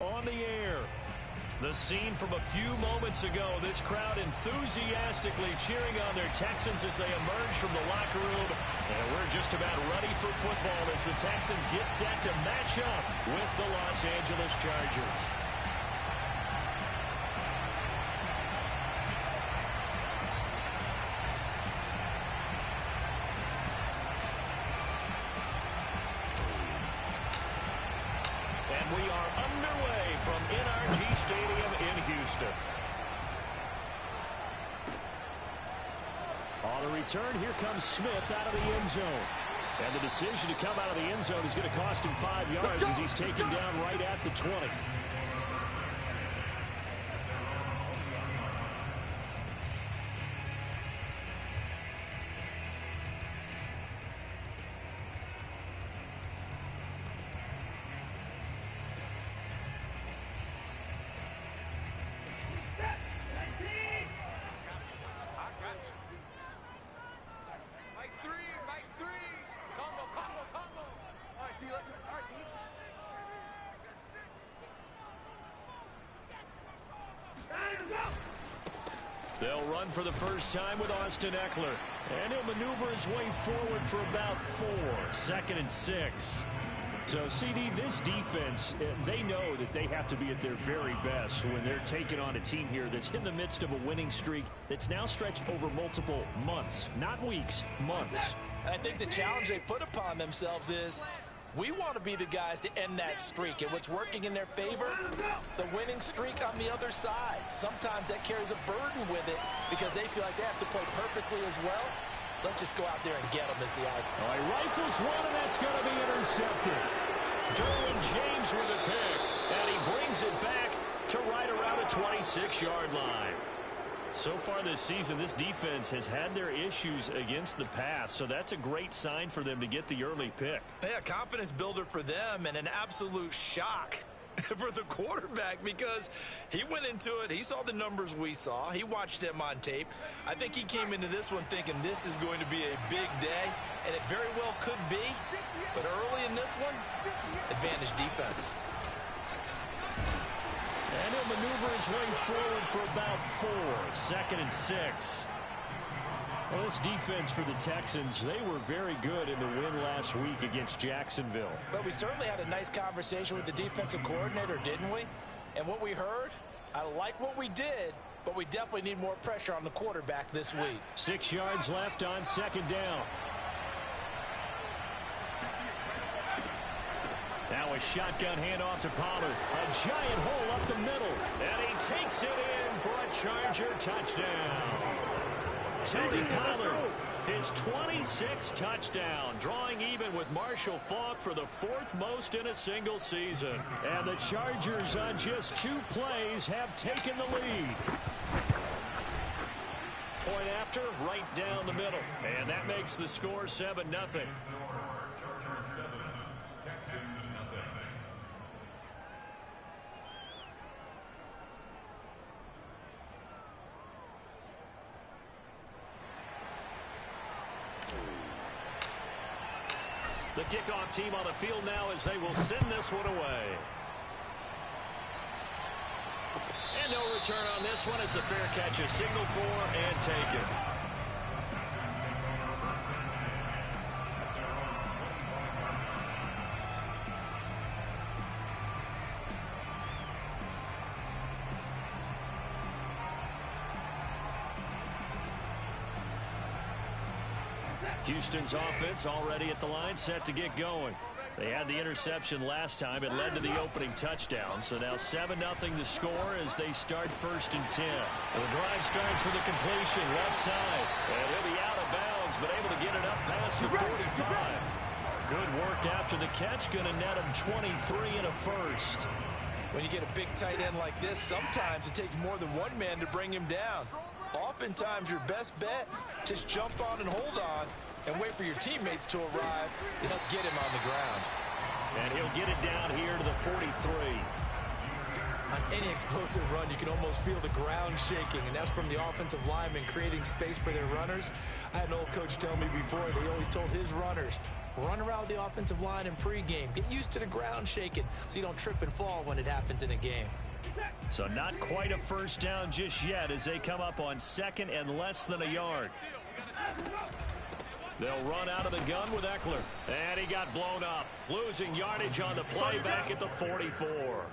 On the air. The scene from a few moments ago, this crowd enthusiastically cheering on their Texans as they emerge from the locker room. And we're just about ready for football as the Texans get set to match up with the Los Angeles Chargers. And we are underway from NRG Stadium in Houston. On the return, here comes Smith out of the end zone. And the decision to come out of the end zone is going to cost him 5 yards as he's taken down right at the 20. They'll run for the first time with Austin Ekeler. And he'll maneuver his way forward for about 4. 2nd and 6. So, CD, this defense, they know that they have to be at their very best when they're taking on a team here that's in the midst of a winning streak that's now stretched over multiple months. Not weeks, months. And I think the challenge they put upon themselves is we want to be the guys to end that streak. And what's working in their favor? The winning streak on the other side. Sometimes that carries a burden with it because they feel like they have to play perfectly as well. Let's just go out there and get them as the eye. All right, rifles one, and that's going to be intercepted. Derwin James with a pick, and he brings it back to right around the 26-yard line. So far this season, this defense has had their issues against the pass, so that's a great sign for them to get the early pick. Yeah, confidence builder for them and an absolute shock for the quarterback because he went into it. He saw the numbers we saw. He watched them on tape. I think he came into this one thinking this is going to be a big day, and it very well could be. But early in this one, advantage defense. And he'll maneuver his way forward for about 4. 2nd and 6. Well, this defense for the Texans, they were very good in the win last week against Jacksonville. But we certainly had a nice conversation with the defensive coordinator, didn't we? And what we heard, I like what we did, but we definitely need more pressure on the quarterback this week. 6 yards left on 2nd down. Now a shotgun handoff to Pollard. A giant hole up the middle. And he takes it in for a Charger touchdown. Tony Pollard, his 26th touchdown, drawing even with Marshall Faulk for the 4th most in a single season. And the Chargers on just 2 plays have taken the lead. Point after, right down the middle. And that makes the score 7-0. The kickoff team on the field now as they will send this one away. And no return on this one as the fair catch is signaled for and taken. Houston's offense already at the line, set to get going. They had the interception last time. It led to the opening touchdown. So now 7-0 the score as they start 1st and 10. And the drive starts with a completion left side. And he'll be out of bounds, but able to get it up past the 45. Good work after the catch. Going to net him 23 and a first. When you get a big tight end like this, sometimes it takes more than one man to bring him down. Oftentimes your best bet, just jump on and hold on and wait for your teammates to arrive to help get him on the ground. And he'll get it down here to the 43. On any explosive run, you can almost feel the ground shaking, and that's from the offensive linemen creating space for their runners. I had an old coach tell me before that he always told his runners, Run around with the offensive line in pregame. Get used to the ground shaking so you don't trip and fall when it happens in a game. So not quite a first down just yet as they come up on second and less than a yard. They'll run out of the gun with Eckler. And he got blown up. Losing yardage on the play back at the 44.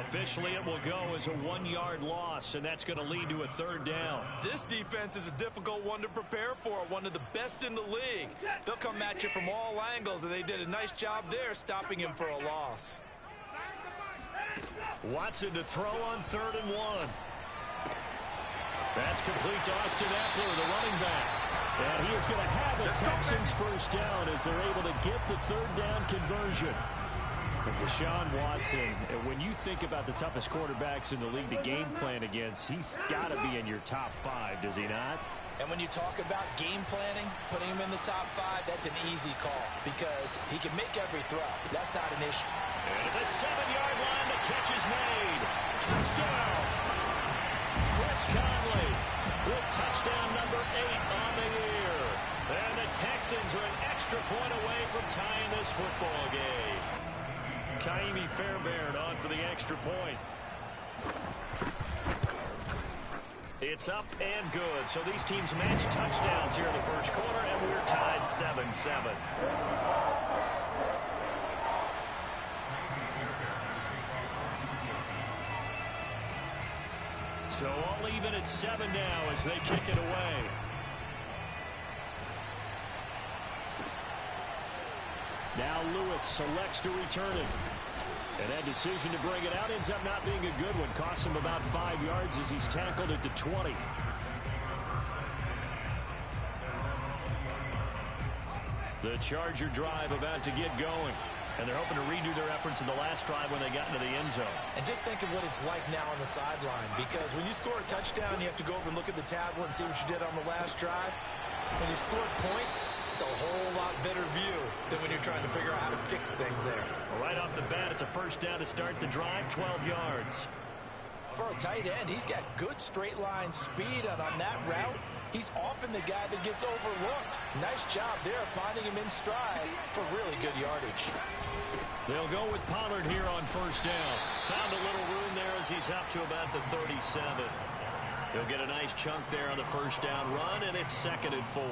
Officially, it will go as a 1-yard loss, and that's going to lead to a third down. This defense is a difficult one to prepare for, one of the best in the league. They'll come at you from all angles, and they did a nice job there stopping him for a loss. Watson to throw on 3rd and 1. That's complete to Austin Eckler, the running back. And he is going to have a Texans first down as they're able to get the third down conversion. And Deshaun Watson, when you think about the toughest quarterbacks in the league to game plan against, he's got to be in your top 5, does he not? And when you talk about game planning, putting him in the top 5, that's an easy call because he can make every throw. That's not an issue. And at the 7-yard line, the catch is made. Touchdown! Chris Conley with touchdown number 8 on the year. And the Texans are an extra point away from tying this football game. Kaimi Fairbairn on for the extra point. It's up and good. So these teams match touchdowns here in the first quarter, and we're tied 7-7. So all even at 7 now as they kick it away. Now Lewis selects to return it. And that decision to bring it out ends up not being a good one. Costs him about 5 yards as he's tackled at the 20. The Charger drive about to get going. And they're hoping to redo their efforts in the last drive when they got into the end zone. And just think of what it's like now on the sideline. Because when you score a touchdown, you have to go over and look at the tablet and see what you did on the last drive. When you scored points, it's a whole lot better view than when you're trying to figure out how to fix things there. Well, right off the bat, it's a first down to start the drive, 12 yards. For a tight end, he's got good straight line speed, and on that route, he's often the guy that gets overlooked. Nice job there finding him in stride for really good yardage. They'll go with Pollard here on first down. Found a little room there as he's up to about the 37. He'll get a nice chunk there on the first down run, and it's 2nd and 4.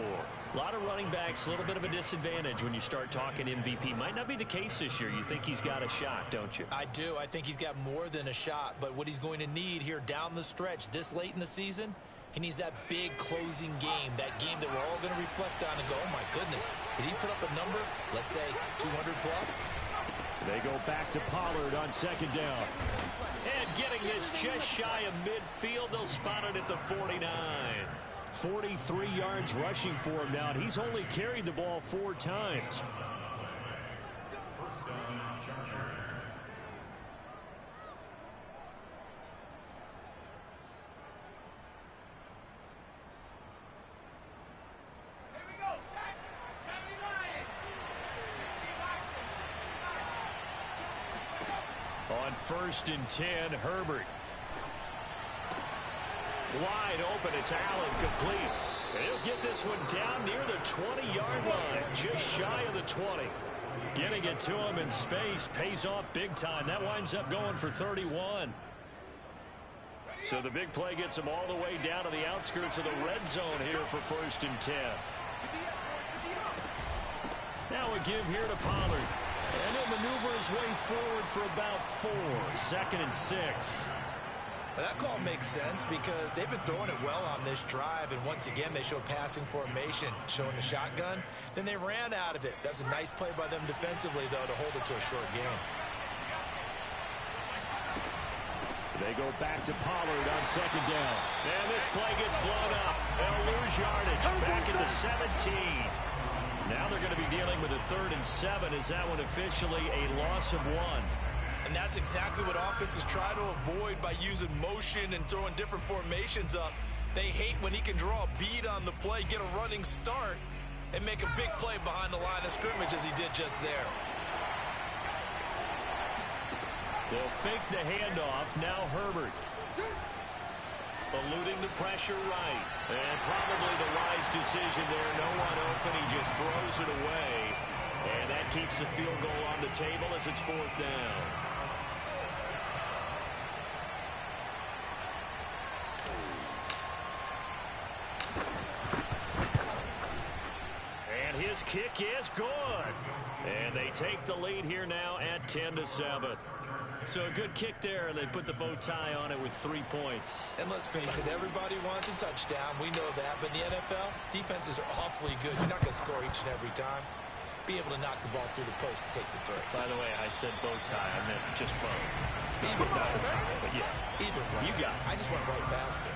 A lot of running backs, a little bit of a disadvantage when you start talking MVP. Might not be the case this year. You think he's got a shot, don't you? I do. I think he's got more than a shot, but what he's going to need here down the stretch this late in the season, he needs that big closing game, that game that we're all going to reflect on and go, oh my goodness, did he put up a number, let's say 200 plus? They go back to Pollard on 2nd down. And getting this just shy of midfield, they'll spot it at the 49. 43 yards rushing for him now, and he's only carried the ball 4 times. On 1st and 10, Herbert. Wide open, it's Allen, complete. And he'll get this one down near the 20-yard line, just shy of the 20. Getting it to him in space pays off big time. That winds up going for 31. So the big play gets him all the way down to the outskirts of the red zone here for 1st and 10. Now a give here to Pollard. And he'll maneuver his way forward for about 4. 2nd and 6. That call makes sense because they've been throwing it well on this drive, and once again they show passing formation, showing the shotgun. Then they ran out of it. That was a nice play by them defensively, though, to hold it to a short game. They go back to Pollard on 2nd down. And this play gets blown up. They'll lose yardage back at the 17. Now they're going to be dealing with a 3rd and 7. Is that one officially a loss of 1? And that's exactly what offenses try to avoid by using motion and throwing different formations up. They hate when he can draw a bead on the play, get a running start, and make a big play behind the line of scrimmage as he did just there. They'll fake the handoff. Now Herbert. Eluding the pressure right. And probably the wise decision there. No one open. He just throws it away. And that keeps the field goal on the table as it's 4th down. And his kick is good. And they take the lead here now at 10-7. So a good kick there. They put the bow tie on it with 3 points. And let's face it, everybody wants a touchdown. We know that. But in the NFL, defenses are awfully good. You're not going to score each and every time. Be able to knock the ball through the post and take the three. By the way, I said bow tie. I meant just bow. Either Not the way. tie, but yeah. Either way. You got it. I just went right past it.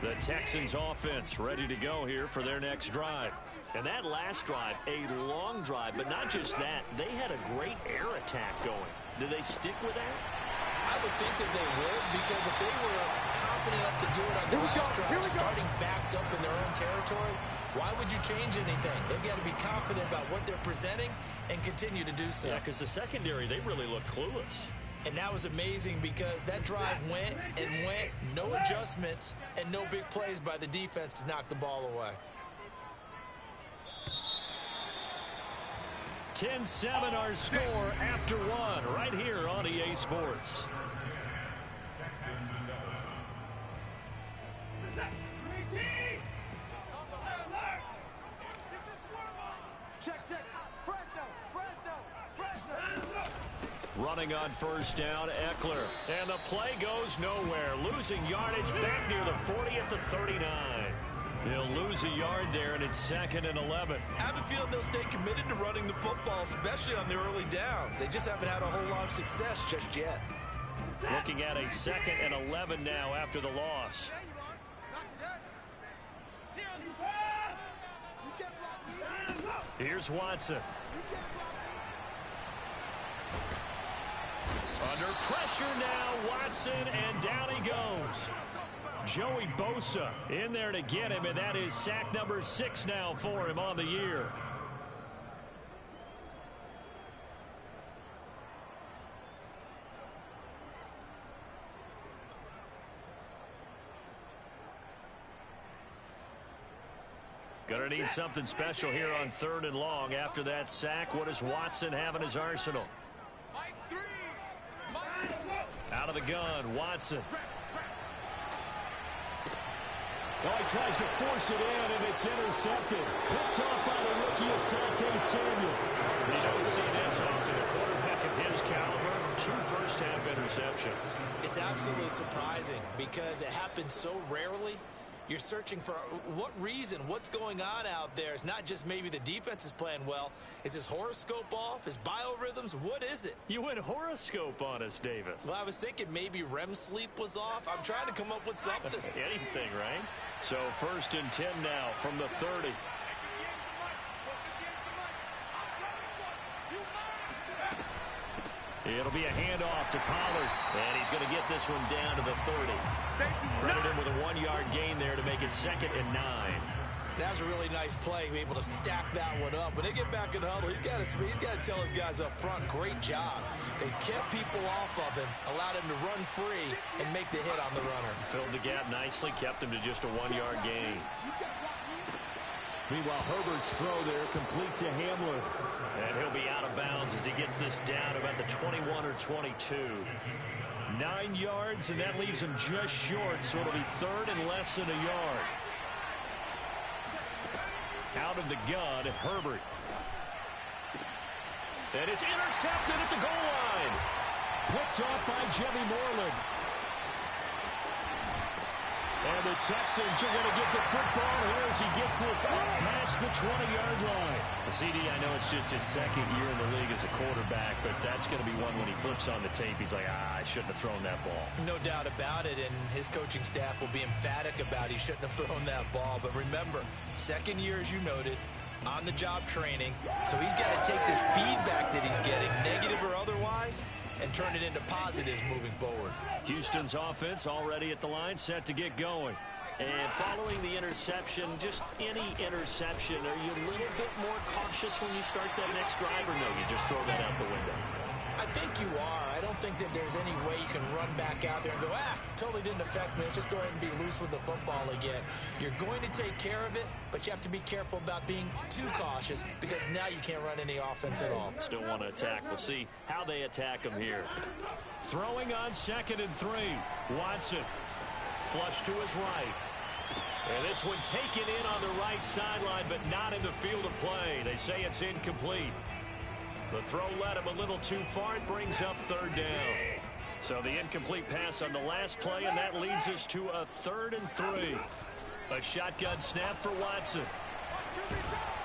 The Texans offense ready to go here for their next drive. And that last drive, a long drive, but not just that. They had a great air attack going. Do they stick with that? I would think that they would, because if they were confident enough to do it on the last drive, starting backed up in their own territory, why would you change anything? They've got to be confident about what they're presenting and continue to do so. Yeah, because the secondary, they really looked clueless. And that was amazing because that drive went and went, no adjustments, and no big plays by the defense to knock the ball away. 10-7 our score after 1 right here on EA Sports. Running on first down, Eckler. And the play goes nowhere. Losing yardage back near the 40 at the 39. They'll lose a yard there, and it's 2nd and 11. I have a feeling they'll stay committed to running the football, especially on the early downs. They just haven't had a whole lot of success just yet. Looking at a 2nd and 11 now after the loss. Here's Watson. Under pressure now, Watson, and down he goes. Joey Bosa in there to get him, and that is sack number 6 now for him on the year. Gonna need something special here on 3rd and long. After that sack, what does Watson have in his arsenal? Out of the gun, Watson. Well, he tries to force it in, and it's intercepted. Picked off by the rookie Asante Samuel. You don't see this often. A quarterback of his caliber, 2 first-half interceptions. It's absolutely surprising because it happens so rarely. You're searching for what reason, what's going on out there. It's not just maybe the defense is playing well. Is his horoscope off? His biorhythms? What is it? You went horoscope on us, Davis. Well, I was thinking maybe REM sleep was off. I'm trying to come up with something. Anything, right? So 1st and 10 now from the 30. It'll be a handoff to Pollard, and he's going to get this one down to the 30. Credit him with a 1-yard gain there to make it 2nd and 9. That was a really nice play, be able to stack that one up. When they get back in the huddle, he's got to tell his guys up front, great job. They kept people off of him, allowed him to run free, and make the hit on the runner. Filled the gap nicely, kept him to just a 1-yard gain. Meanwhile, Herbert's throw there complete to Hamler. And he'll be out of bounds as he gets this down about the 21 or 22. 9 yards, and that leaves him just short, so it'll be 3rd and less than a yard. Out of the gun, Herbert. And it's intercepted at the goal line. Picked off by Jimmy Moreland. And the Texans are going to get the football here as he gets this up past the 20-yard line. The CD, I know it's just his 2nd year in the league as a quarterback, but that's going to be one when he flips on the tape. He's like, I shouldn't have thrown that ball. No doubt about it, and his coaching staff will be emphatic about he shouldn't have thrown that ball. But remember, 2nd year, as you noted, on-the-job training. So he's got to take this feedback that he's getting, negative or otherwise, and turn it into positives moving forward. Houston's offense already at the line, set to get going. And following the interception, just any interception, are you a little bit more cautious when you start that next drive, or no, you just throw that out the window? I think you are. I don't think that there's any way you can run back out there and go, totally didn't affect me. Let's just go ahead and be loose with the football again. You're going to take care of it, but you have to be careful about being too cautious because now you can't run any offense at all. Still want to attack. We'll see how they attack him here. Throwing on 2nd and 3. Watson. Flush to his right. And this one taken in on the right sideline, but not in the field of play. They say it's incomplete. The throw led him a little too far. It brings up 3rd down. So the incomplete pass on the last play, and that leads us to a 3rd and 3. A shotgun snap for Watson.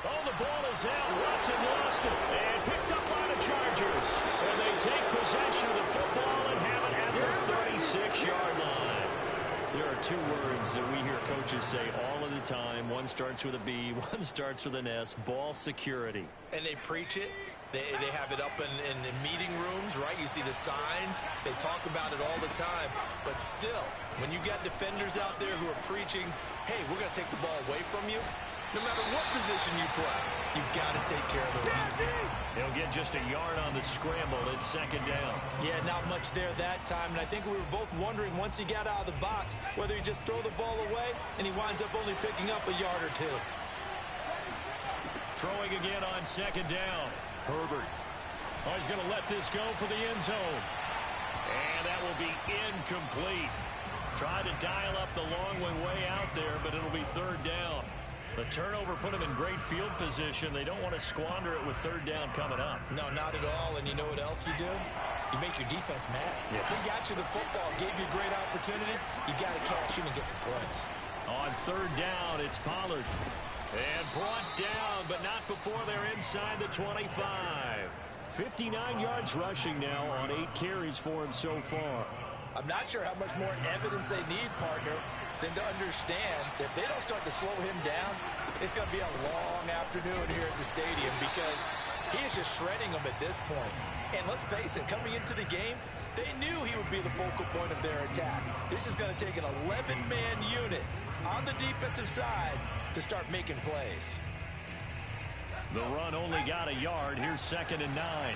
Oh, the ball is out. Watson lost it and picked up by the Chargers. And they take possession of the football and have it at the 36-yard line. There are 2 words that we hear coaches say all of the time. One starts with a B, one starts with an S. Ball security. And they preach it. They have it up in meeting rooms, right? You see the signs. They talk about it all the time. But still, when you got defenders out there who are preaching, hey, we're going to take the ball away from you, no matter what position you play, you've got to take care of the run. They'll get just a yard on the scramble. It's 2nd down. Yeah, not much there that time. And I think we were both wondering once he got out of the box whether he just throw the ball away and he winds up only picking up a yard or 2. Throwing again on 2nd down. Herbert. Oh, he's going to let this go for the end zone. And that will be incomplete. Tried to dial up the long one way out there, but it'll be 3rd down. The turnover put him in great field position. They don't want to squander it with 3rd down coming up. No, not at all. And you know what else you do? You make your defense mad. Yeah. They got you the football, gave you a great opportunity. You got to cash in and get some points. On 3rd down, it's Pollard. And brought down, but not before they're inside the 25. 59 yards rushing now on 8 carries for him so far. I'm not sure how much more evidence they need, partner, than to understand that if they don't start to slow him down, it's going to be a long afternoon here at the stadium because he is just shredding them at this point. And let's face it, coming into the game, they knew he would be the focal point of their attack. This is going to take an 11-man unit on the defensive side to start making plays. The run only got a yard. Here's 2nd and 9.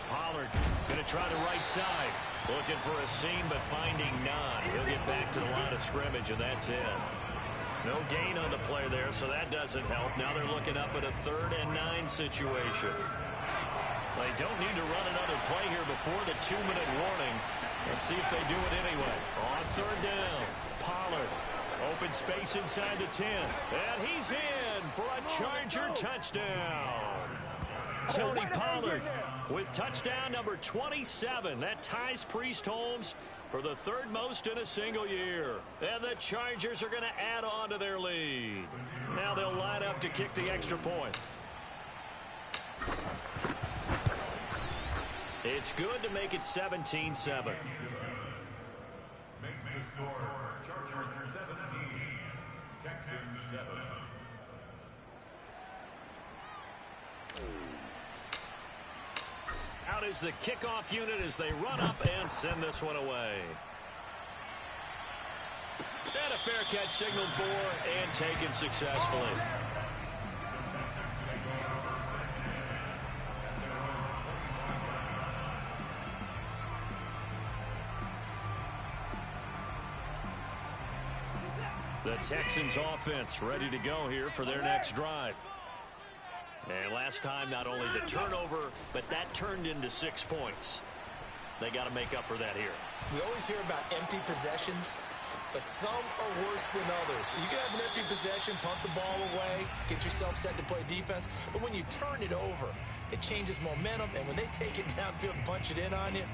Pollard going to try the right side. Looking for a seam, but finding none. He'll get back to the line of scrimmage, and that's it. No gain on the play there, so that doesn't help. Now they're looking up at a 3rd and 9 situation. They don't need to run another play here before the 2-minute warning. Let's see if they do it anyway. On 3rd down, Pollard. Open space inside the 10. And he's in for a Charger touchdown. Tony Pollard with touchdown number 27. That ties Priest Holmes for the 3rd most in a single year. And the Chargers are going to add on to their lead. Now they'll line up to kick the extra point. It's good to make it 17-7. Makes the score Chargers 17, Texans 7. Out is the kickoff unit as they run up and send this one away. And a fair catch signaled for and taken successfully. The Texans offense ready to go here for their next drive. And last time, not only the turnover, but that turned into 6 points. They got to make up for that here. We always hear about empty possessions, but some are worse than others. You can have an empty possession, punt the ball away, get yourself set to play defense, but when you turn it over, it changes momentum, and when they take it downfield and punch it in on you,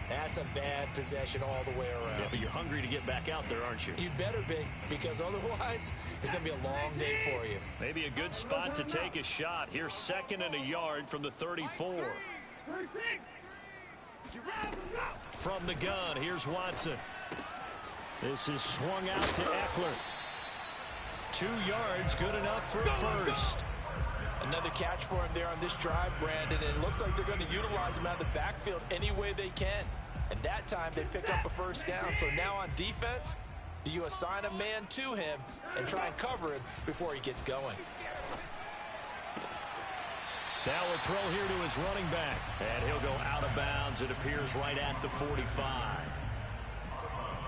that's a bad possession all the way around. Yeah, but you're hungry to get back out there, aren't you? You better be, because otherwise, it's going to be a long day for you. Maybe a good spot to take a shot. Here's 2nd and a yard from the 34. From the gun, here's Watson. This is swung out to Eckler. 2 yards, good enough for a first. Another catch for him there on this drive, Brandon, and it looks like they're going to utilize him out of the backfield any way they can. And that time they pick up a first down. So now on defense, Do you assign a man to him and try and cover him before he gets going? Now a throw here to his running back. And he'll go out of bounds. It appears right at the 45.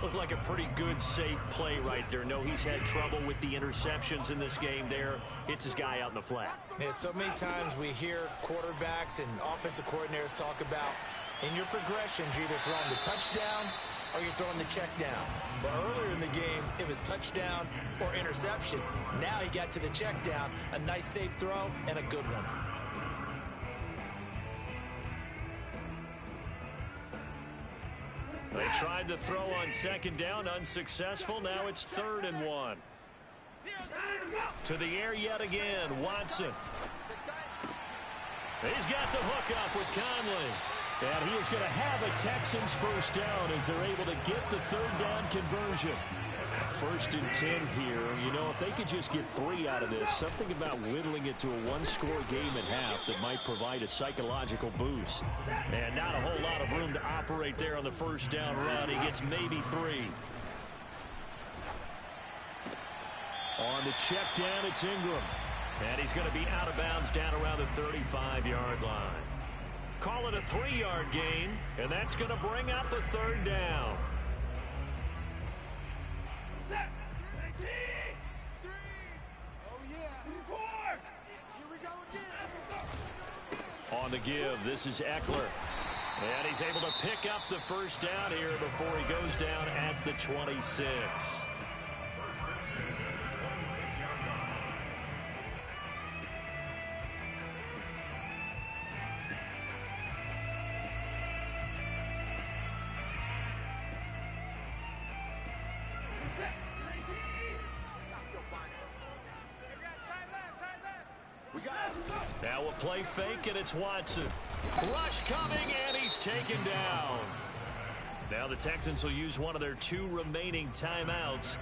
Looked like a pretty good, safe play right there. No, he's had trouble with the interceptions in this game there. Hits his guy out in the flat. Yeah, so many times we hear quarterbacks and offensive coordinators talk about in your progressions, you're either throwing the touchdown or you're throwing the check down. But earlier in the game, it was touchdown or interception. Now he got to the check down, a nice safe throw, and a good one. They tried the throw on second down, unsuccessful. Now it's 3rd and 1. To the air yet again, Watson. He's got the hook up with Conley. And he is going to have a Texans first down as they're able to get the 3rd down conversion. 1st and 10 here. You know, if they could just get 3 out of this, something about whittling it to a 1-score game at half that might provide a psychological boost. And not a whole lot of room to operate there on the first down run. He gets maybe 3. On the check down, it's Ingram. And he's going to be out of bounds down around the 35-yard line. Call it a 3-yard gain, and that's going to bring up the 3rd down. On the give, this is Eckler. And he's able to pick up the first down here before he goes down at the 26. Now a play fake, and it's Watson. Rush coming, and he's taken down. Now the Texans will use one of their 2 remaining timeouts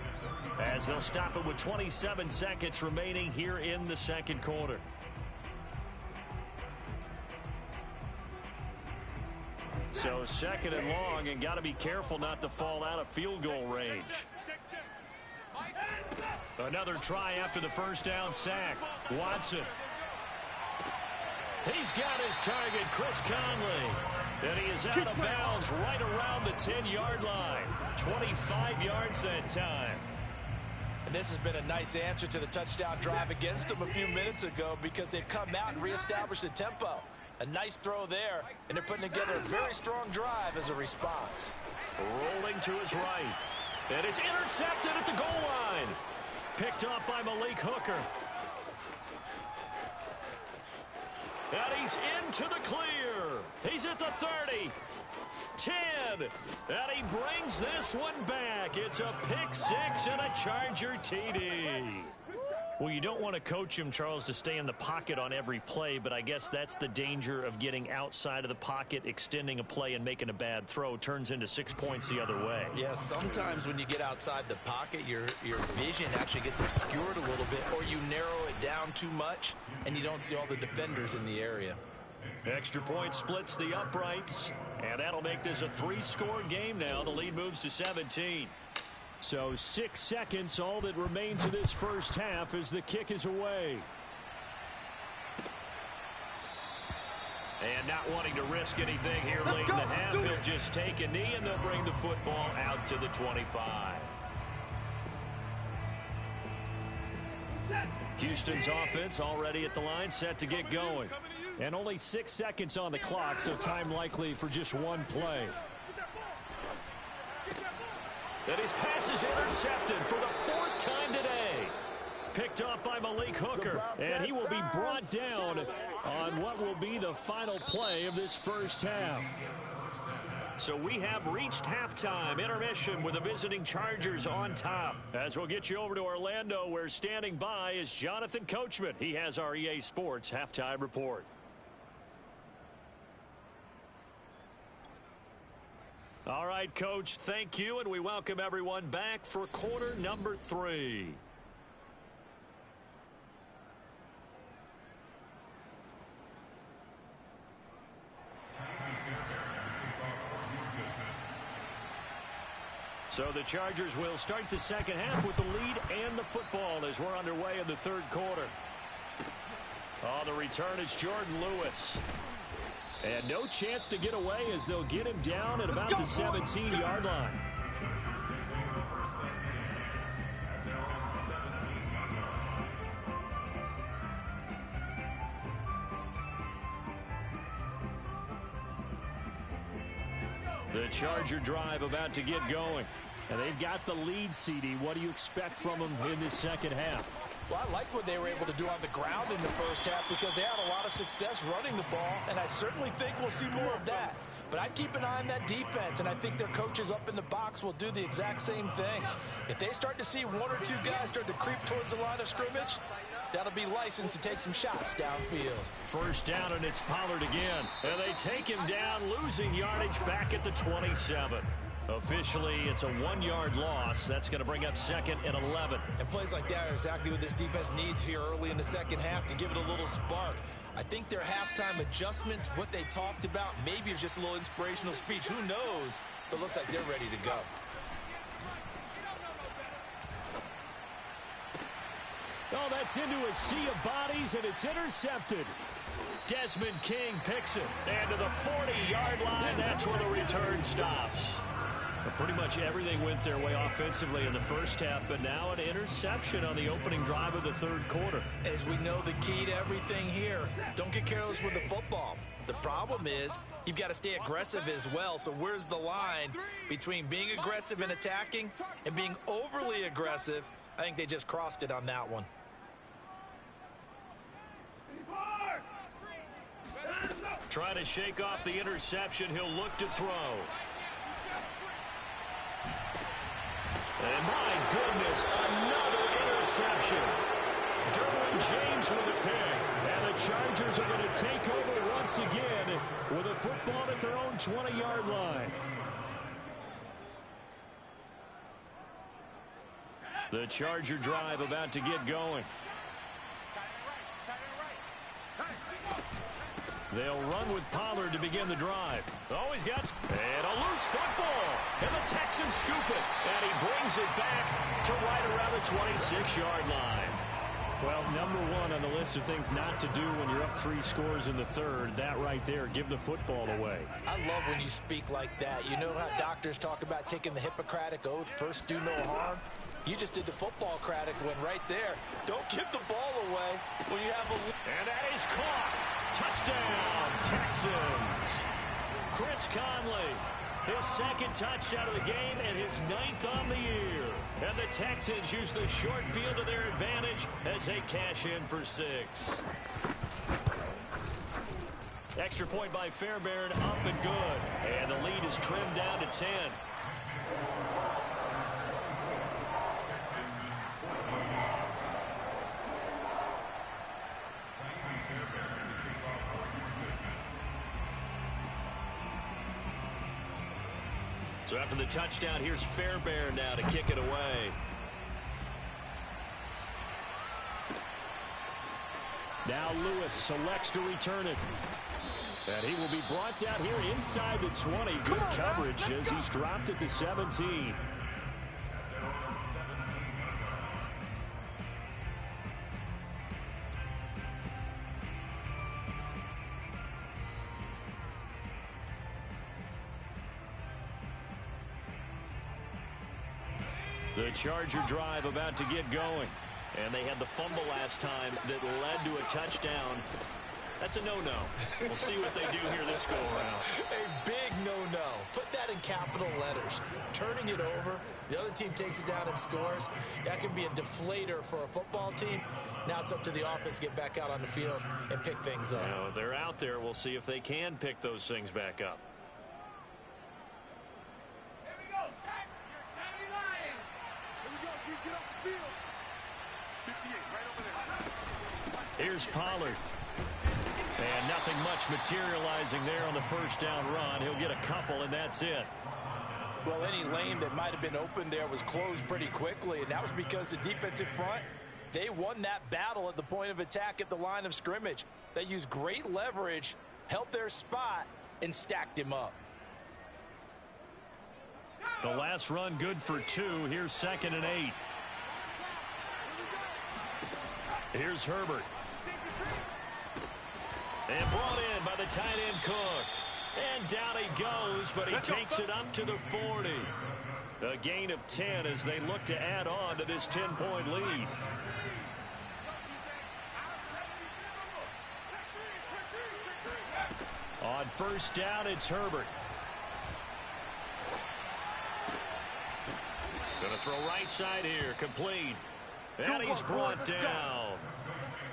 as they'll stop it with 27 seconds remaining here in the second quarter. So 2nd and long, and got to be careful not to fall out of field goal range. Another try after the first down sack. Watson. He's got his target, Chris Conley. And he is out of bounds right around the 10-yard line. 25 yards that time. And this has been a nice answer to the touchdown drive against them a few minutes ago because they've come out and reestablished the tempo. A nice throw there, and they're putting together a very strong drive as a response. Rolling to his right. And it's intercepted at the goal line. Picked off by Malik Hooker. And he's into the clear. He's at the 30. 10. And he brings this one back. It's a pick 6 and a Charger TD. Well, you don't want to coach him, Charles, to stay in the pocket on every play, but I guess that's the danger of getting outside of the pocket, extending a play, and making a bad throw. Turns into 6 points the other way. Yeah, sometimes when you get outside the pocket, your vision actually gets obscured a little bit, or you narrow it down too much, and you don't see all the defenders in the area. Extra point splits the uprights, and that'll make this a 3-score game now. The lead moves to 17. So 6 seconds, all that remains of this first half as the kick is away. And not wanting to risk anything here late in the half, he'll just take a knee and they'll bring the football out to the 25. Houston's offense already at the line, set to get going. And only 6 seconds on the clock, so time likely for just one play. And his pass is intercepted for the 4th time today. Picked off by Malik Hooker. And he will be brought down on what will be the final play of this first half. So we have reached halftime, intermission with the visiting Chargers on top. As we'll get you over to Orlando, where standing by is Jonathan Coachman. He has our EA Sports halftime report. All right, Coach, thank you, and we welcome everyone back for quarter number 3. So the Chargers will start the second half with the lead and the football as we're underway in the third quarter. On the return, it's Jordan Lewis. And no chance to get away as they'll get him down at about the 17-yard line. The Charger drive about to get going. And they've got the lead, CD. What do you expect from them in this second half? Well, I like what they were able to do on the ground in the first half because they had a lot of success running the ball, and I certainly think we'll see more of that. But I'd keep an eye on that defense, and I think their coaches up in the box will do the exact same thing. If they start to see one or two guys start to creep towards the line of scrimmage, that'll be licensed to take some shots downfield. First down, and it's Pollard again. And they take him down, losing yardage back at the 27. Officially, it's a 1-yard loss. That's going to bring up 2nd and 11. And plays like that are exactly what this defense needs here early in the second half to give it a little spark. I think their halftime adjustment, what they talked about, maybe it was just a little inspirational speech. Who knows? But it looks like they're ready to go. Oh, that's into a sea of bodies, and it's intercepted. Desmond King picks it. And to the 40-yard line, that's where the return stops. But pretty much everything went their way offensively in the first half, but now an interception on the opening drive of the third quarter. As we know, the key to everything here, don't get careless with the football. The problem is you've got to stay aggressive as well. So where's the line between being aggressive and attacking and being overly aggressive? I think they just crossed it on that one. Trying to shake off the interception. He'll look to throw. And my goodness, another interception. Derwin James with a pick. And the Chargers are going to take over once again with a football at their own 20-yard line. The Charger drive about to get going. They'll run with Pollard to begin the drive. Oh, he's got... And a loose football. And the Texans scoop it. And he brings it back to right around the 26-yard line. Well, number one on the list of things not to do when you're up 3 scores in the third, that right there, give the football away. I love when you speak like that. You know how doctors talk about taking the Hippocratic Oath, first do no harm? You just did the football-cratic one right there. Don't give the ball away when you have a... And that is caught. Touchdown, Texans. Chris Conley, his 2nd touchdown of the game and his 9th on the year. And the Texans use the short field to their advantage as they cash in for 6. Extra point by Fairbairn, up and good. And the lead is trimmed down to 10. So after the touchdown, here's Fairbairn now to kick it away. Now Lewis selects to return it. And he will be brought down here inside the 20. Good coverage as he's dropped at the 17. The Charger drive about to get going. And they had the fumble last time that led to a touchdown. That's a no-no. We'll see what they do here this go-around. A big no-no. Put that in capital letters. Turning it over, the other team takes it down and scores. That can be a deflator for a football team. Now it's up to the offense to get back out on the field and pick things up. Now, they're out there. We'll see if they can pick those things back up. Here's Pollard. And nothing much materializing there on the first down run. He'll get a couple, and that's it. Well, any lane that might have been open there was closed pretty quickly, and that was because the defensive front, they won that battle at the point of attack at the line of scrimmage. They used great leverage, held their spot, and stacked him up. The last run good for 2. Here's 2nd and 8. Here's Herbert. And brought in by the tight end Cook. And down he goes, but he takes it up to the 40. A gain of 10 as they look to add on to this 10-point lead. On first down, it's Herbert. Going to throw right side here, complete. And he's brought down.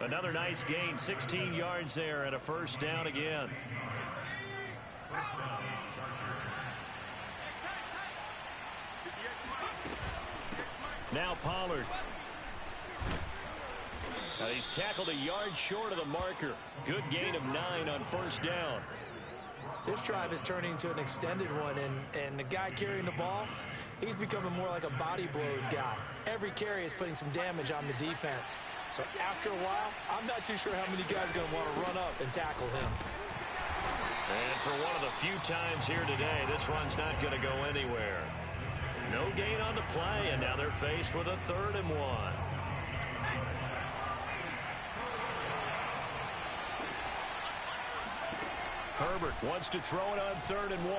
Another nice gain, 16 yards there, and a first down again. Now Pollard. Now he's tackled a yard short of the marker. Good gain of 9 on first down. This drive is turning into an extended one, and the guy carrying the ball, he's becoming more like a body blows guy. Every carry is putting some damage on the defense. So after a while, I'm not too sure how many guys are going to want to run up and tackle him. And for one of the few times here today, this run's not going to go anywhere. No gain on the play, and now they're faced with a 3rd and 1. Herbert wants to throw it on 3rd and 1.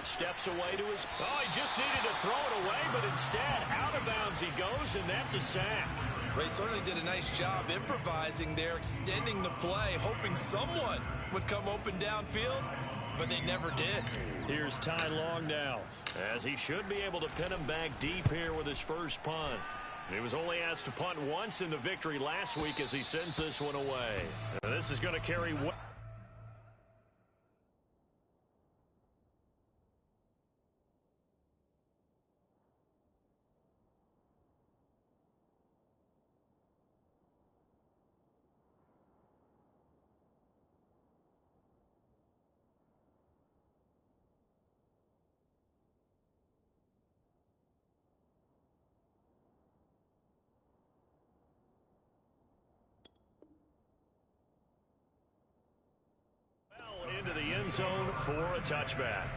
Steps away to his... Oh, he just needed to throw it away, but instead, out of bounds he goes, and that's a sack. They certainly did a nice job improvising there, extending the play, hoping someone would come open downfield, but they never did. Here's Ty Long now, as he should be able to pin him back deep here with his first punt. He was only asked to punt once in the victory last week as he sends this one away. Now, this is going to carry... into the end zone for a touchback.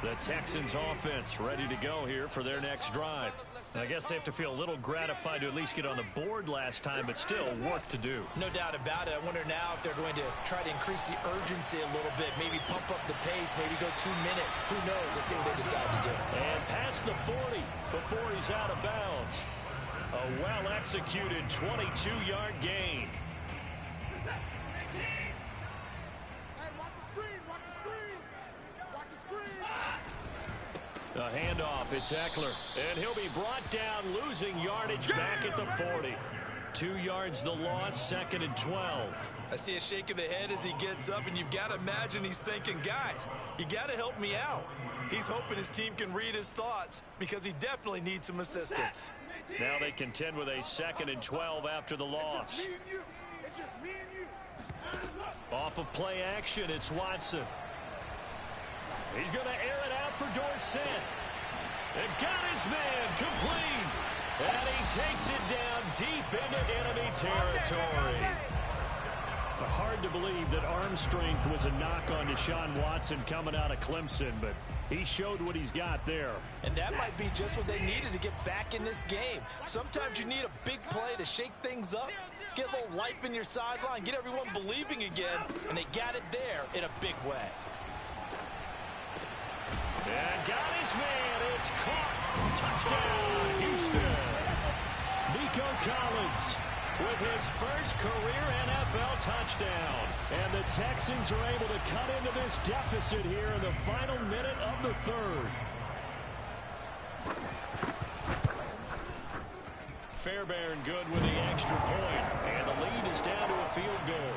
The Texans offense ready to go here for their next drive. I guess they have to feel a little gratified to at least get on the board last time, but still work to do. No doubt about it. I wonder now if they're going to try to increase the urgency a little bit, maybe pump up the pace, maybe go 2 minute. Who knows? Let's see what they decide to do. And past the 40 before he's out of bounds. A well-executed 22-yard gain. A handoff, it's Eckler, and he'll be brought down, losing yardage back at the 40. 2 yards the loss, 2nd and 12. I see a shake of the head as he gets up, and you've got to imagine he's thinking, guys, you got to help me out. He's hoping his team can read his thoughts because he definitely needs some assistance. Now they contend with a 2nd and 12 after the loss. It's just me and you. Off of play action, it's Watson. He's going to air it out for Dorsett. And got his man complete. And he takes it down deep into enemy territory. Hard to believe that arm strength was a knock on Deshaun Watson coming out of Clemson, but he showed what he's got there. And that might be just what they needed to get back in this game. Sometimes you need a big play to shake things up, get a little life in your sideline, get everyone believing again, and they got it there in a big way. And got his man. It's caught. Touchdown, Houston. Nico Collins with his first career NFL touchdown. And the Texans are able to cut into this deficit here in the final minute of the 3rd. Fairbairn good with the extra point. And the lead is down to a field goal.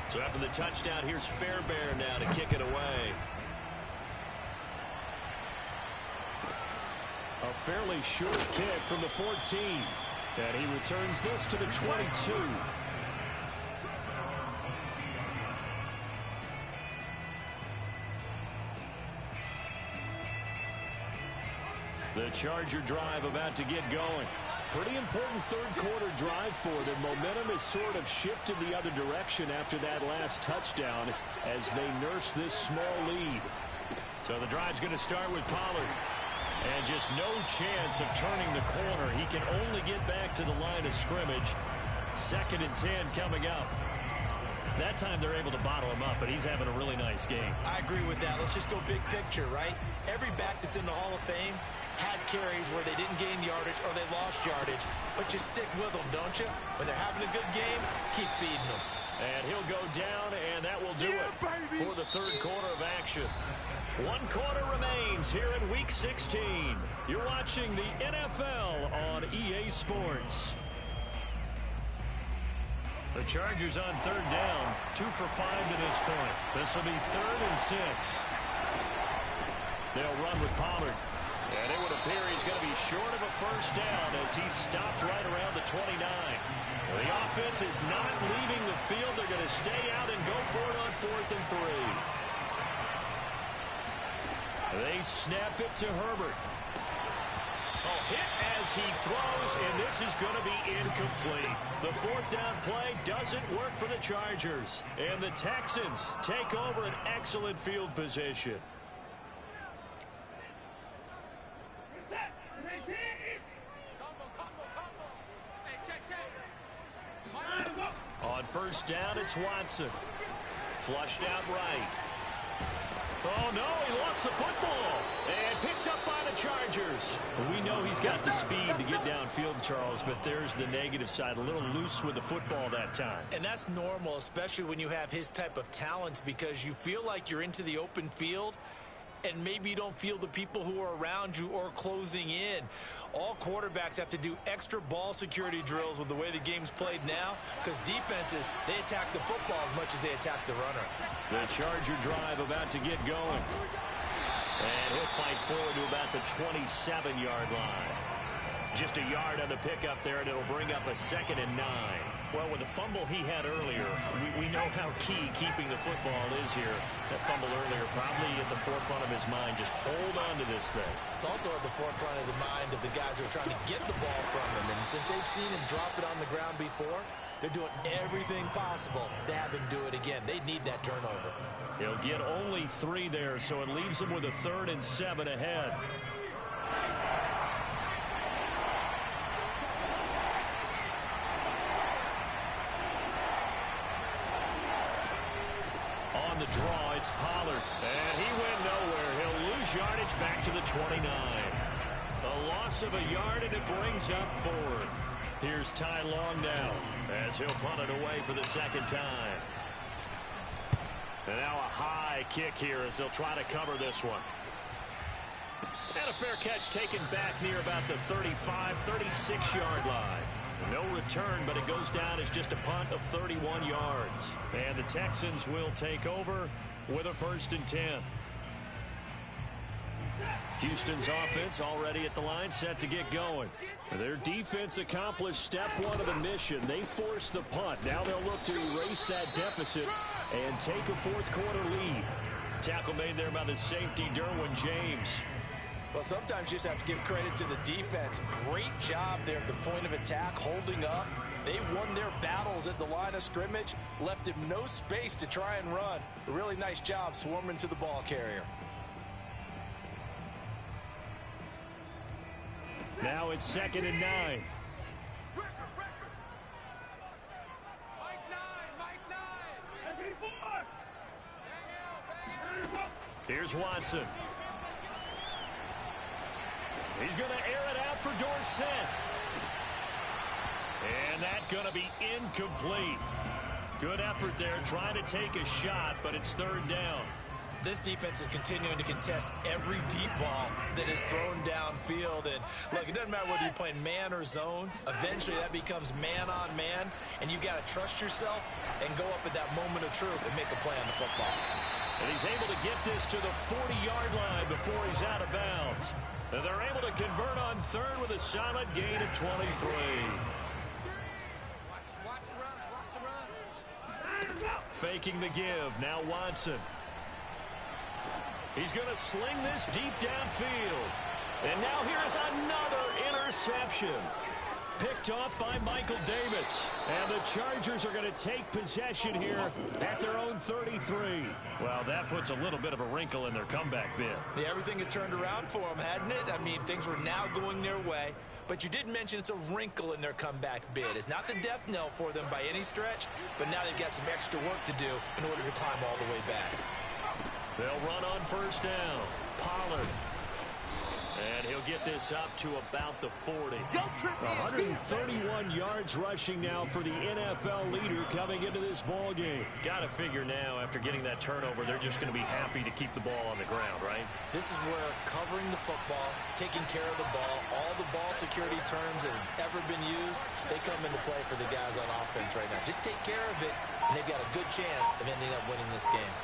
So after the touchdown, here's Fairbairn now to kick it away. A fairly short kick from the 14. And he returns this to the 22. Charger drive about to get going. Pretty important third quarter drive for them. Momentum has sort of shifted the other direction after that last touchdown as they nurse this small lead. So the drive's going to start with Pollard. And just no chance of turning the corner. He can only get back to the line of scrimmage. 2nd and 10 coming up. That time they're able to bottle him up, but he's having a really nice game. I agree with that. Let's just go big picture, right? Every back that's in the Hall of Fame had carries where they didn't gain yardage or they lost yardage, but you stick with them, don't you? When they're having a good game, keep feeding them. And he'll go down, and that will do it for the third quarter of action. 1 quarter remains here in Week 16. You're watching the NFL on EA Sports. The Chargers on 3rd down, 2 for 5 to this point. This will be 3rd and 6. They'll run with Pollard. And it would appear he's going to be short of a first down as he's stopped right around the 29. The offense is not leaving the field. They're going to stay out and go for it on 4th and 3. They snap it to Herbert. Hit as he throws, and this is going to be incomplete. The 4th down play doesn't work for the Chargers. And the Texans take over an excellent field position. On 1st down, it's Watson. Flushed out right. Oh, no, he lost the football. And picked up by the Chargers. We know he's got the speed to get downfield, Charles, but there's the negative side. A little loose with the football that time. And that's normal, especially when you have his type of talent, because you feel like you're into the open field, and maybe you don't feel the people who are around you or closing in. All quarterbacks have to do extra ball security drills with the way the game's played now, because defenses, they attack the football as much as they attack the runner. The Charger drive about to get going. And he'll fight forward to about the 27-yard line. Just a yard on the pickup there, and it'll bring up a 2nd and 9. Well, with the fumble he had earlier, we know how key keeping the football is here. That fumble earlier probably at the forefront of his mind. Just hold on to this thing. It's also at the forefront of the mind of the guys who are trying to get the ball from him. And since they've seen him drop it on the ground before, they're doing everything possible to have him do it again. They need that turnover. He'll get only 3 there, so it leaves him with a 3rd and 7 ahead. On the draw, it's Pollard. And he went nowhere. He'll lose yardage back to the 29. A loss of a yard, and it brings up 4th. Here's Ty Long now as he'll punt it away for the 2nd time. And now a high kick here as they'll try to cover this one. And a fair catch taken back near about the 35, 36-yard line. No return, but it goes down as just a punt of 31 yards. And the Texans will take over with a 1st and 10. Houston's offense already at the line, set to get going. Their defense accomplished step 1 of the mission. They forced the punt. Now they'll look to erase that deficit and take a 4th quarter lead. Tackle made there by the safety, Derwin James. Well, sometimes you just have to give credit to the defense. Great job there at the point of attack, holding up. They won their battles at the line of scrimmage, left him no space to try and run. A really nice job swarming to the ball carrier. Now it's 2nd and 9. Here's Watson. He's going to air it out for Dorsett. And that's going to be incomplete. Good effort there, trying to take a shot, but it's 3rd down. This defense is continuing to contest every deep ball that is thrown downfield. And look, it doesn't matter whether you're playing man or zone. Eventually that becomes man on man, and you've got to trust yourself and go up at that moment of truth and make a play on the football. And he's able to get this to the 40-yard line before he's out of bounds. And they're able to convert on 3rd with a solid gain of 23. Faking the give. Now Watson. He's going to sling this deep downfield. And now here's another interception. Picked off by Michael Davis. And the Chargers are going to take possession here at their own 33. Well, that puts a little bit of a wrinkle in their comeback bid. Yeah, everything had turned around for them, hadn't it? I mean, things were now going their way. But you did mention it's a wrinkle in their comeback bid. It's not the death knell for them by any stretch, but now they've got some extra work to do in order to climb all the way back. They'll run on first down. Pollard. And he'll get this up to about the 40. 131 yards rushing now for the NFL leader coming into this ball game. Got to figure now, after getting that turnover, they're just going to be happy to keep the ball on the ground, right? This is where covering the football, taking care of the ball, all the ball security terms that have ever been used, they come into play for the guys on offense right now. Just take care of it, and they've got a good chance of ending up winning this game.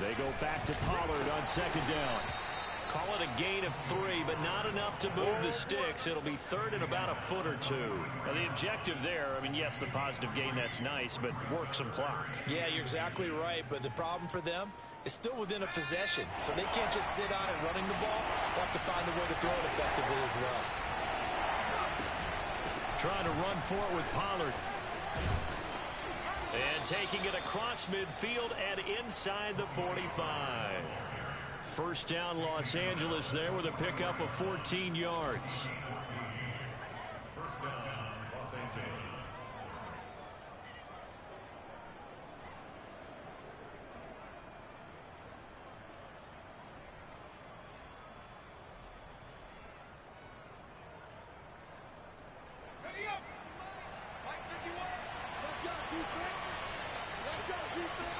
They go back to Pollard on second down. Call it a gain of 3, but not enough to move the sticks. It'll be third and about a foot or two. Now, the objective there, I mean, yes, the positive gain, that's nice, but work some clock. Yeah, you're exactly right, but the problem for them is still within a possession, so they can't just sit on it running the ball. They have to find a way to throw it effectively as well. Trying to run for it with Pollard. And taking it across midfield and inside the 45. First down, Los Angeles there with a pickup of 14 yards. First down, Los Angeles. Ready up. Mike, did you work? Let's go, defense. Let's go, defense.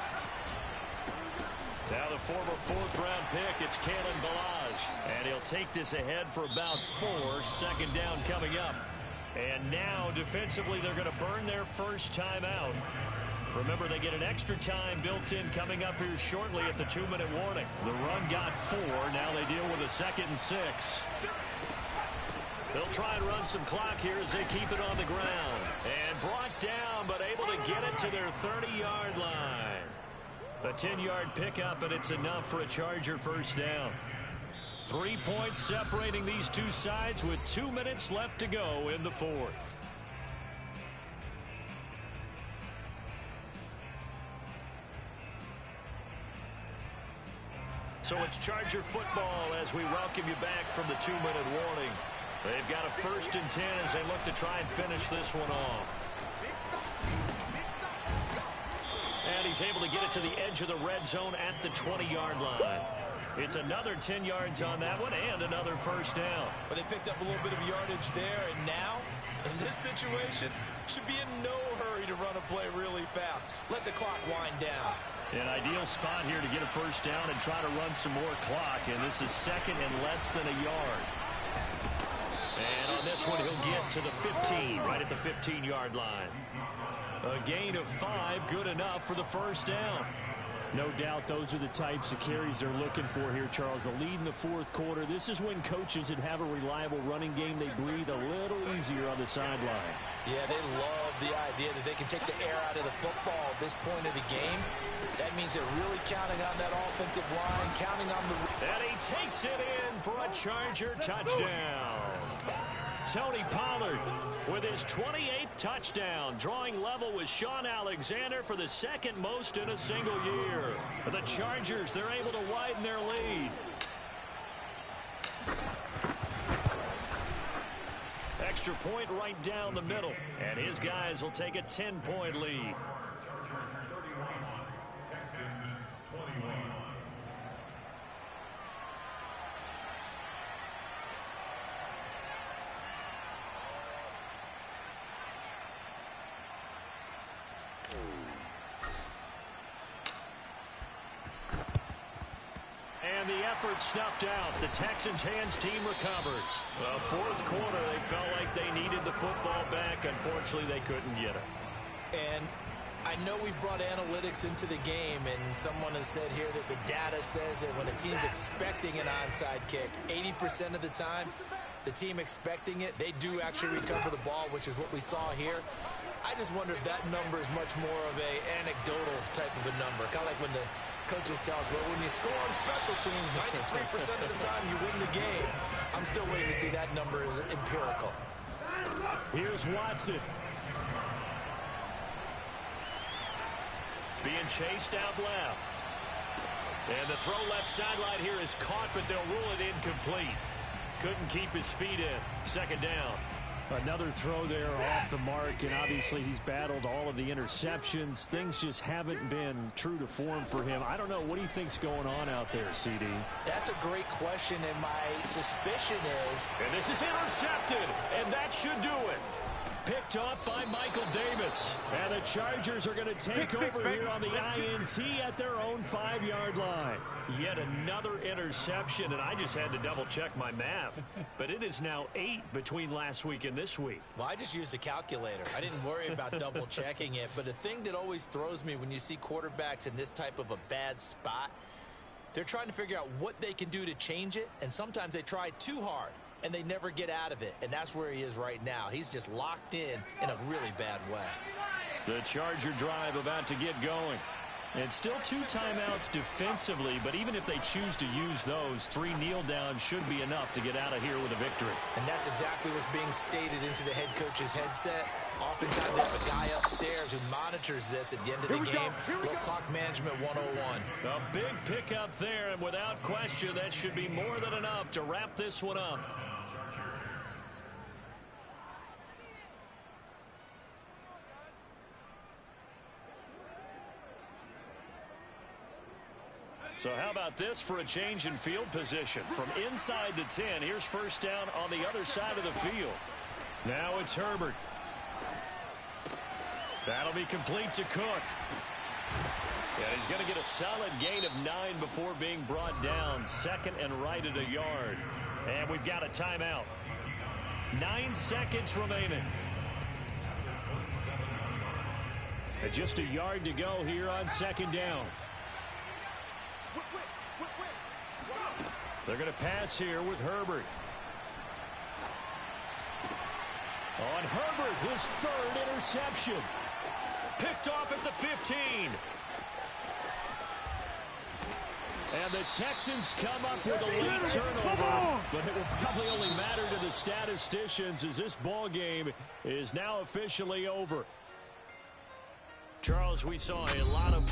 Now the former fourth-round pick, it's Kalen Ballage. And he'll take this ahead for about 4. Second down coming up. And now, defensively, they're going to burn their first time out. Remember, they get an extra time built in coming up here shortly at the 2-minute warning. The run got 4. Now they deal with a 2nd and 6. They'll try and run some clock here as they keep it on the ground. And brought down, but able to get it to their 30-yard line. A 10-yard pickup, and it's enough for a Charger first down. 3 points separating these two sides with 2 minutes left to go in the fourth. So it's Charger football as we welcome you back from the 2-minute warning. They've got a 1st and 10 as they look to try and finish this one off. And he's able to get it to the edge of the red zone at the 20-yard line. It's another 10 yards on that one and another first down. But they picked up a little bit of yardage there, and now, in this situation, should be in no hurry to run a play really fast. Let the clock wind down. An ideal spot here to get a first down and try to run some more clock. And this is 2nd and less than a yard. And on this one, he'll get to the 15, right at the 15-yard line. A gain of 5, good enough for the first down. No doubt those are the types of carries they're looking for here, Charles. The lead in the fourth quarter. This is when coaches that have a reliable running game, they breathe a little easier on the sideline. Yeah, they love the idea that they can take the air out of the football at this point of the game. That means they're really counting on that offensive line, counting on the... And he takes it in for a Charger touchdown. Tony Pollard with his 28th touchdown, drawing level with Sean Alexander for the 2nd most in a single year. The Chargers, they're able to widen their lead. Extra point right down the middle, and his guys will take a 10-point lead. Chargers 31, Texans 21. And the effort snuffed out. The Texans' hands team recovers. Well, fourth quarter, they felt like they needed the football back. Unfortunately, they couldn't get it. And I know we brought analytics into the game, and someone has said here that the data says that when a team's expecting an onside kick, 80% of the time, the team expecting it, they do actually recover the ball, which is what we saw here. I just wonder if that number is much more of a anecdotal type of a number, kind of like when the coaches tell us, well, when you score on special teams, 93% of the time you win the game. I'm still waiting to see that number is empirical. Here's Watson. Being chased out left. And the throw left sideline here is caught, but they'll rule it incomplete. Couldn't keep his feet in. Second down. Another throw there off the mark, and obviously he's battled all of the interceptions. Things just haven't been true to form for him. I don't know. What do you think's going on out there, CD? That's a great question, and my suspicion is... And this is intercepted, and that should do it. Picked off by Michael Davis. And the Chargers are going to take over here on the INT at their own 5-yard line. Yet another interception, and I just had to double-check my math. But it is now 8 between last week and this week. Well, I just used a calculator. I didn't worry about double-checking it. But the thing that always throws me when you see quarterbacks in this type of a bad spot, they're trying to figure out what they can do to change it, and sometimes they try too hard. And they never get out of it. And that's where he is right now. He's just locked in a really bad way. The Charger drive about to get going. And still 2 timeouts defensively, but even if they choose to use those, 3 kneel downs should be enough to get out of here with a victory. And that's exactly what's being stated into the head coach's headset. Oftentimes they have a guy upstairs who monitors this at the end of the game. Little clock management 101. A big pickup there, and without question, that should be more than enough to wrap this one up. So how about this for a change in field position? From inside the 10, here's first down on the other side of the field. Now it's Herbert. That'll be complete to Cook. And he's going to get a solid gain of 9 before being brought down. Second and right at a yard. And we've got a timeout. 9 seconds remaining. And just a yard to go here on second down. They're going to pass here with Herbert. On Herbert, his 3rd interception. Picked off at the 15. And the Texans come up with a late turnover, but it will probably only matter to the statisticians as this ball game is now officially over. Charles, we saw a lot of